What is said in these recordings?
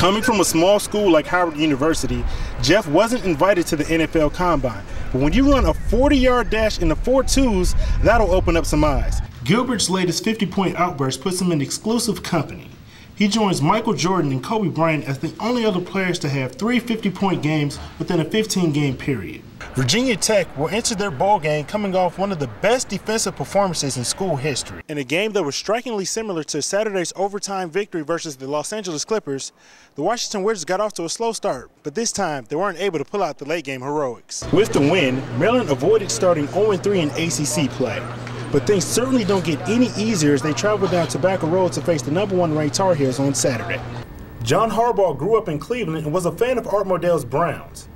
Coming from a small school like Howard University, Jeff wasn't invited to the NFL Combine. But when you run a 40-yard dash in the 4.2s, that'll open up some eyes. Gilbert's latest 50-point outburst puts him in exclusive company. He joins Michael Jordan and Kobe Bryant as the only other players to have 3 50-point games within a 15-game period. Virginia Tech will enter their bowl game coming off one of the best defensive performances in school history. In a game that was strikingly similar to Saturday's overtime victory versus the Los Angeles Clippers, the Washington Wizards got off to a slow start, but this time they weren't able to pull out the late-game heroics. With the win, Maryland avoided starting 0-3 in ACC play. But things certainly don't get any easier as they travel down Tobacco Road to face the #1 ranked Tar Heels on Saturday. John Harbaugh grew up in Cleveland and was a fan of Art Modell's Browns.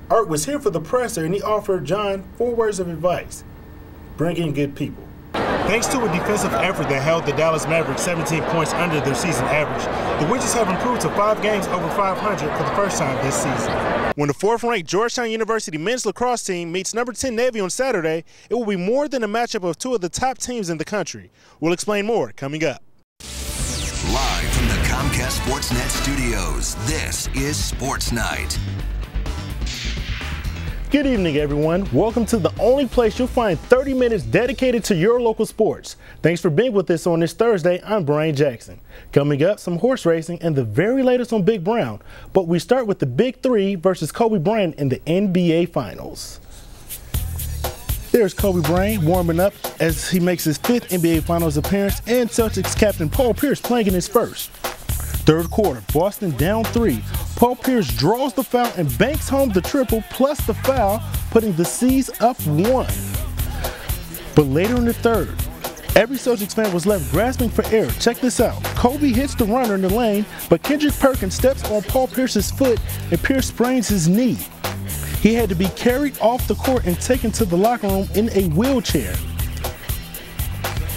Art was here for the presser and he offered John 4 words of advice: bring in good people. Thanks to a defensive effort that held the Dallas Mavericks 17 points under their season average, the Wizards have improved to 5 games over 500 for the first time this season. When the 4th-ranked Georgetown University men's lacrosse team meets #10 Navy on Saturday, it will be more than a matchup of 2 of the top teams in the country. We'll explain more coming up. Live from the Comcast Sportsnet studios, this is Sports Night. Good evening, everyone. Welcome to the only place you'll find 30 minutes dedicated to your local sports. Thanks for being with us on this Thursday. I'm Brian Jackson. Coming up, some horse racing and the very latest on Big Brown. But we start with the Big Three versus Kobe Bryant in the NBA Finals. There's Kobe Bryant warming up as he makes his 5th NBA Finals appearance, and Celtics captain Paul Pierce playing in his first. Third quarter, Boston down 3. Paul Pierce draws the foul and banks home the triple plus the foul, putting the C's up 1. But later in the third, every Celtics fan was left grasping for air. Check this out. Kobe hits the runner in the lane, but Kendrick Perkins steps on Paul Pierce's foot and Pierce sprains his knee. He had to be carried off the court and taken to the locker room in a wheelchair.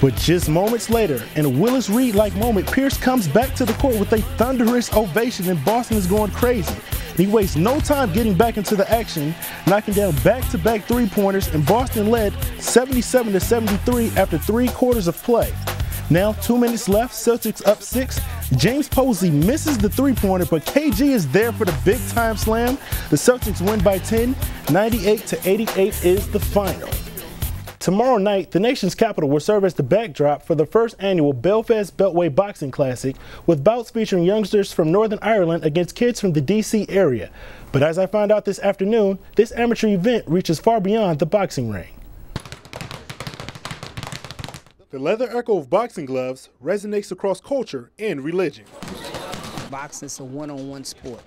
But just moments later, in a Willis Reed-like moment, Pierce comes back to the court with a thunderous ovation and Boston is going crazy. He wastes no time getting back into the action, knocking down back-to-back three-pointers, and Boston led 77-73 after 3 quarters of play. Now 2 minutes left, Celtics up 6. James Posey misses the three-pointer, but KG is there for the big-time slam. The Celtics win by 10, 98-88 is the final. Tomorrow night, the nation's capital will serve as the backdrop for the first annual Belfast Beltway Boxing Classic, with bouts featuring youngsters from Northern Ireland against kids from the D.C. area. But as I found out this afternoon, this amateur event reaches far beyond the boxing ring. The leather echo of boxing gloves resonates across culture and religion. Boxing is a one-on-one sport.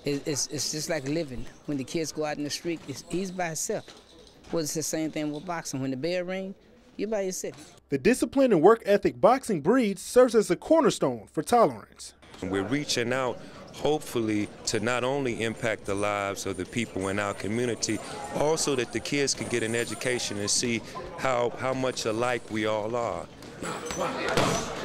It's just like living. When the kids go out in the street, he's by himself. Well, it's the same thing with boxing. When the bell rings, you're by yourself. The discipline and work ethic boxing breeds serves as a cornerstone for tolerance. We're reaching out, hopefully, to not only impact the lives of the people in our community, also that the kids can get an education and see how much alike we all are.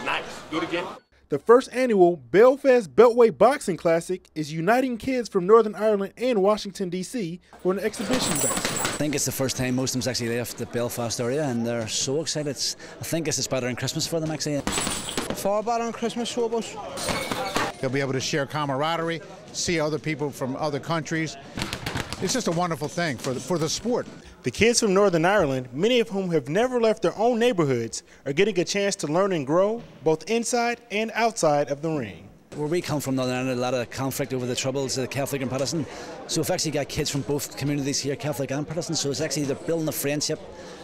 Nice. Do it again. The first annual Belfast Beltway Boxing Classic is uniting kids from Northern Ireland and Washington, D.C. for an exhibition bout. I think it's the first time most of them actually left the Belfast area, and they're so excited. I think it's better than Christmas for them, actually. Far better on Christmas, show bus. They'll be able to share camaraderie, see other people from other countries. It's just a wonderful thing for the sport. The kids from Northern Ireland, many of whom have never left their own neighborhoods, are getting a chance to learn and grow, both inside and outside of the ring. Where we come from, Northern Ireland, a lot of conflict over the troubles of Catholic and Protestant. So we've actually got kids from both communities here, Catholic and Protestant. So it's actually, they're building a friendship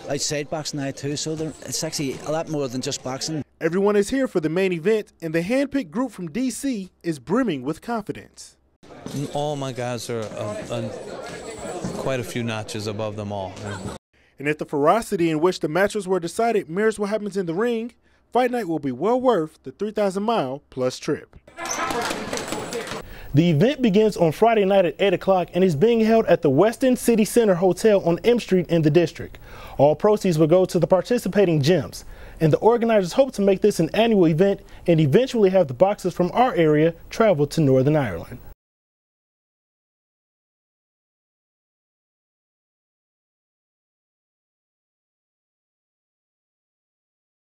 outside boxing now too. So it's actually a lot more than just boxing. Everyone is here for the main event, and the hand-picked group from D.C. is brimming with confidence. All my guys are quite a few notches above them all. And if the ferocity in which the matches were decided mirrors what happens in the ring, fight night will be well worth the 3,000-mile plus trip. The event begins on Friday night at 8 o'clock and is being held at the Westin City Center Hotel on M Street in the district. All proceeds will go to the participating gyms, and the organizers hope to make this an annual event and eventually have the boxers from our area travel to Northern Ireland.